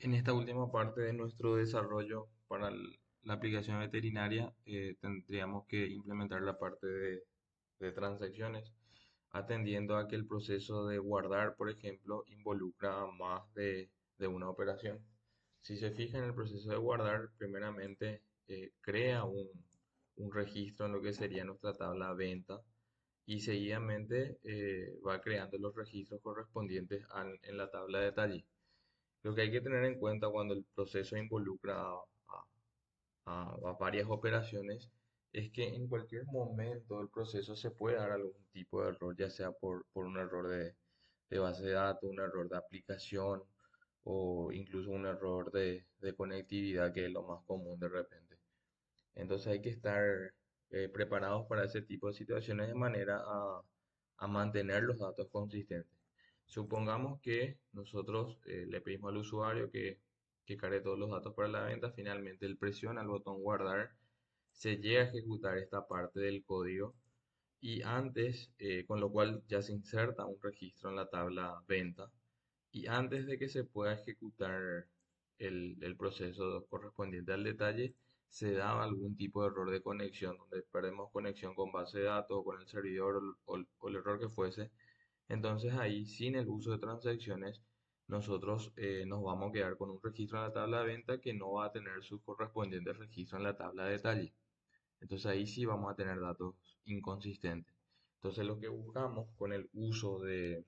En esta última parte de nuestro desarrollo para la aplicación veterinaria, tendríamos que implementar la parte de transacciones, atendiendo a que el proceso de guardar, por ejemplo, involucra más de una operación. Si se fija en el proceso de guardar, primeramente crea un registro en lo que sería nuestra tabla venta y seguidamente va creando los registros correspondientes en la tabla de detalle. Lo que hay que tener en cuenta cuando el proceso involucra a varias operaciones es que en cualquier momento del proceso se puede dar algún tipo de error, ya sea por un error de base de datos, un error de aplicación o incluso un error de conectividad, que es lo más común de repente. Entonces hay que estar preparados para ese tipo de situaciones de manera a mantener los datos consistentes. Supongamos que nosotros le pedimos al usuario que cargue todos los datos para la venta, finalmente él presiona el botón guardar, se llega a ejecutar esta parte del código y antes, con lo cual ya se inserta un registro en la tabla venta y antes de que se pueda ejecutar el proceso correspondiente al detalle, se da algún tipo de error de conexión, donde perdemos conexión con base de datos o con el servidor o el error que fuese. Entonces ahí, sin el uso de transacciones, nosotros nos vamos a quedar con un registro en la tabla de venta que no va a tener su correspondiente registro en la tabla de detalle. Entonces ahí sí vamos a tener datos inconsistentes. Entonces lo que buscamos con el uso de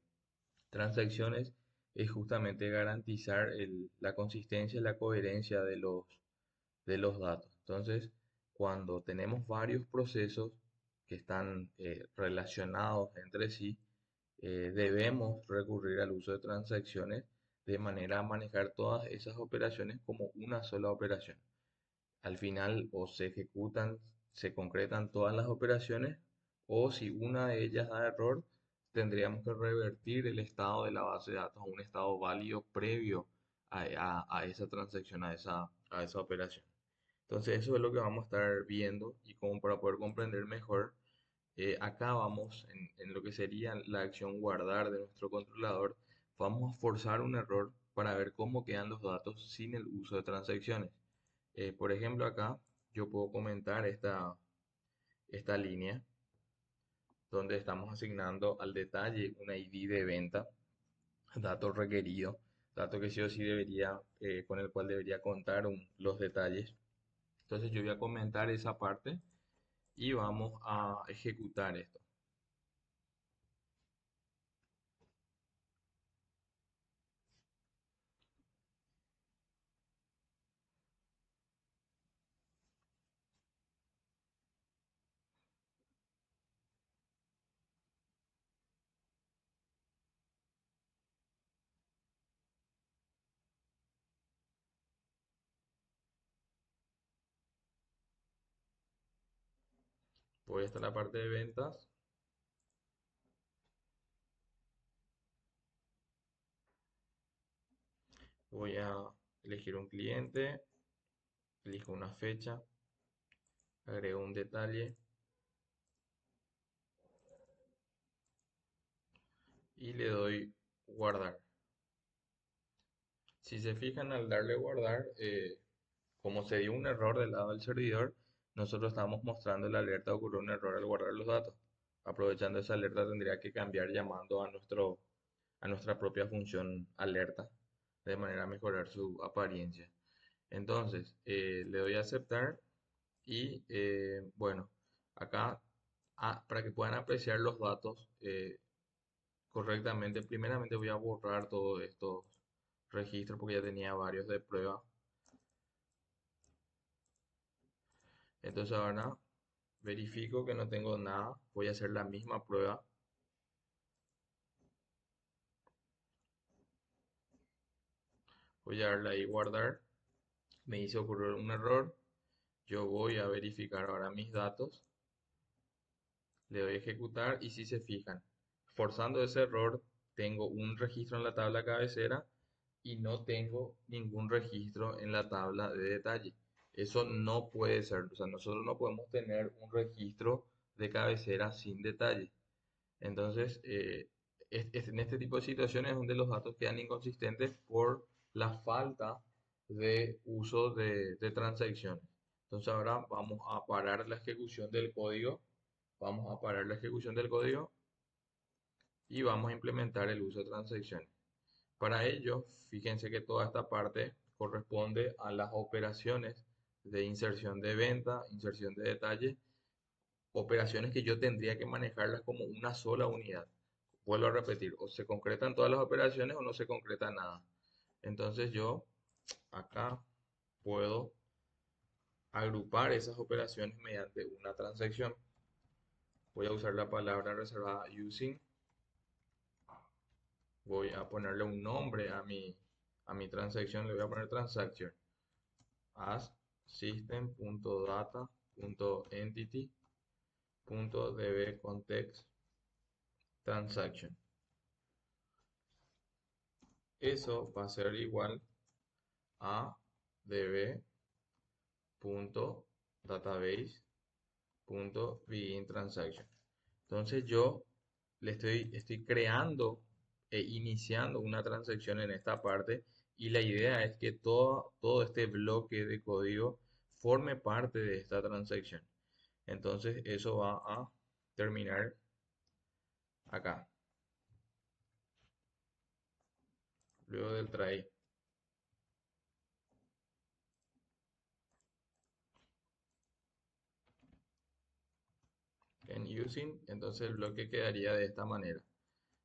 transacciones es justamente garantizar la consistencia y la coherencia de los datos. Entonces, cuando tenemos varios procesos que están relacionados entre sí, debemos recurrir al uso de transacciones de manera a manejar todas esas operaciones como una sola operación. Al final, o se ejecutan, se concretan todas las operaciones, o si una de ellas da error, tendríamos que revertir el estado de la base de datos a un estado válido previo a esa transacción, a esa operación. Entonces, eso es lo que vamos a estar viendo y como para poder comprender mejor, acá vamos en lo que sería la acción guardar de nuestro controlador, vamos a forzar un error para ver cómo quedan los datos sin el uso de transacciones. Por ejemplo, acá yo puedo comentar esta línea donde estamos asignando al detalle un ID de venta, dato requerido, dato que sí o sí debería, con el cual debería contar los detalles. Entonces yo voy a comentar esa parte y vamos a ejecutar esto. Voy hasta la parte de ventas, voy a elegir un cliente, elijo una fecha, agrego un detalle y le doy guardar. Si se fijan al darle guardar, como se dio un error del lado del servidor, nosotros estamos mostrando la alerta ocurrió un error al guardar los datos. Aprovechando esa alerta tendría que cambiar llamando a nuestra propia función alerta de manera a mejorar su apariencia. Entonces, le doy a aceptar y bueno, acá para que puedan apreciar los datos correctamente, primeramente voy a borrar todos estos registros porque ya tenía varios de prueba. Entonces ahora verifico que no tengo nada. Voy a hacer la misma prueba. Voy a darle ahí guardar. Me hizo ocurrir un error. Yo voy a verificar ahora mis datos. Le doy a ejecutar y si se fijan, forzando ese error, tengo un registro en la tabla cabecera y no tengo ningún registro en la tabla de detalle. Eso no puede ser. O sea, nosotros no podemos tener un registro de cabecera sin detalle. Entonces, en este tipo de situaciones donde los datos quedan inconsistentes por la falta de uso de transacciones. Entonces ahora vamos a parar la ejecución del código, vamos a parar la ejecución del código y vamos a implementar el uso de transacciones. Para ello, fíjense que toda esta parte corresponde a las operaciones de inserción de venta, inserción de detalle, operaciones que yo tendría que manejarlas como una sola unidad. Vuelvo a repetir, o se concretan todas las operaciones o no se concreta nada. Entonces yo acá puedo agrupar esas operaciones mediante una transacción. Voy a usar la palabra reservada using. Voy a ponerle un nombre a mi transacción. Le voy a poner transaction as system.data.entity.db context transaction. Eso va a ser igual a db.database.begin transaction. Entonces yo estoy creando e iniciando una transacción en esta parte y la idea es que todo este bloque de código forme parte de esta transacción. Entonces eso va a terminar acá, luego del try. En using, entonces el bloque quedaría de esta manera.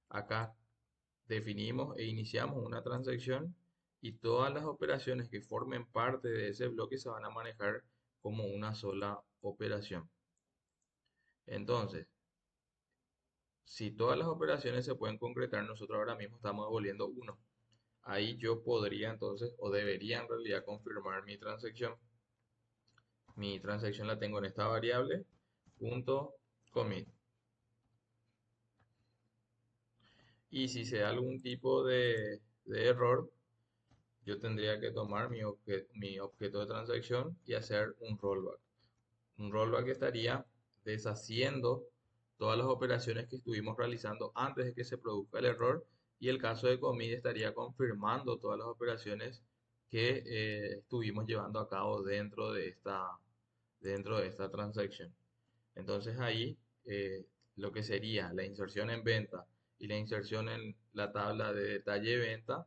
Acá definimos e iniciamos una transacción y todas las operaciones que formen parte de ese bloque se van a manejar como una sola operación. Entonces, si todas las operaciones se pueden concretar, nosotros ahora mismo estamos devolviendo uno. Ahí yo podría entonces, o debería en realidad confirmar mi transacción. Mi transacción la tengo en esta variable, punto commit. Y si se da algún tipo de error, yo tendría que tomar mi objeto de transacción y hacer un rollback. Un rollback estaría deshaciendo todas las operaciones que estuvimos realizando antes de que se produzca el error y el caso de commit estaría confirmando todas las operaciones que estuvimos llevando a cabo dentro de esta transacción. Entonces ahí lo que sería la inserción en venta y la inserción en la tabla de detalle de venta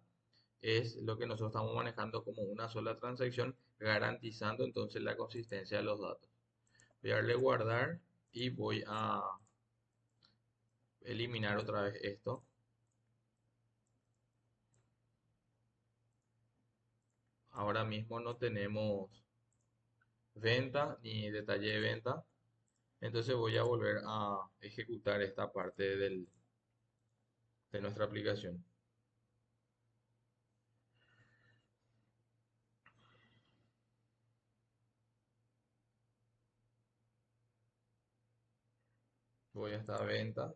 es lo que nosotros estamos manejando como una sola transacción, garantizando entonces la consistencia de los datos. Voy a darle guardar y voy a eliminar otra vez esto. Ahora mismo no tenemos venta ni detalle de venta. Entonces voy a volver a ejecutar esta parte de nuestra aplicación. Voy a esta venta.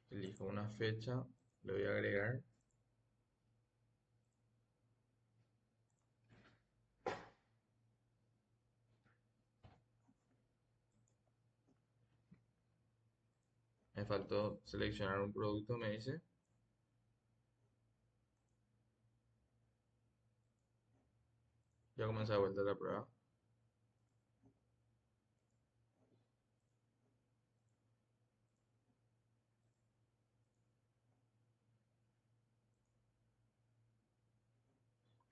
Elijo una fecha. Le voy a agregar. Me faltó seleccionar un producto, me dice. Ya comenzó de vuelta la prueba.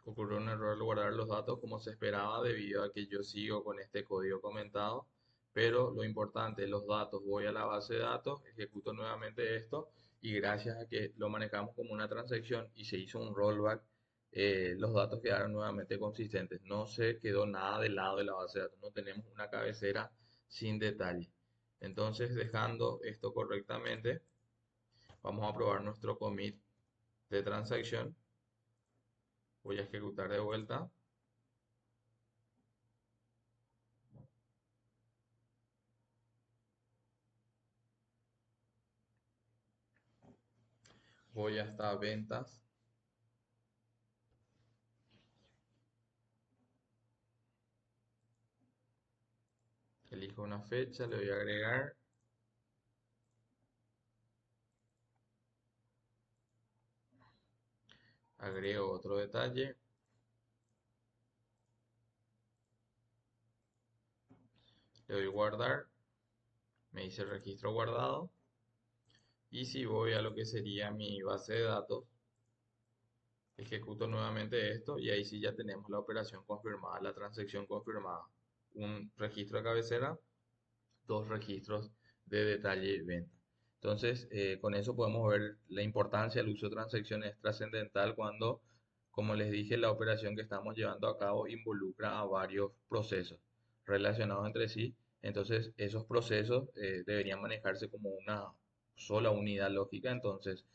Ocurrió un error al guardar los datos como se esperaba debido a que yo sigo con este código comentado. Pero lo importante, los datos, voy a la base de datos, ejecuto nuevamente esto y gracias a que lo manejamos como una transacción y se hizo un rollback, los datos quedaron nuevamente consistentes. No se quedó nada del lado de la base de datos, no tenemos una cabecera sin detalle. Entonces, dejando esto correctamente, vamos a probar nuestro commit de transacción. Voy a ejecutar de vuelta. Voy hasta ventas. Elijo una fecha, le voy a agregar. Agrego otro detalle, le doy guardar, me dice registro guardado y si voy a lo que sería mi base de datos, ejecuto nuevamente esto y ahí sí ya tenemos la operación confirmada, la transacción confirmada. Un registro de cabecera, dos registros de detalle venta. Entonces, con eso podemos ver la importancia del uso de transacciones es trascendental cuando, como les dije, la operación que estamos llevando a cabo involucra a varios procesos relacionados entre sí. Entonces, esos procesos deberían manejarse como una sola unidad lógica. Entonces,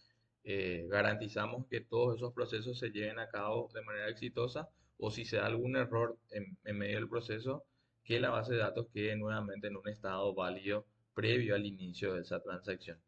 garantizamos que todos esos procesos se lleven a cabo de manera exitosa o si se da algún error en medio del proceso, que la base de datos quede nuevamente en un estado válido previo al inicio de esa transacción.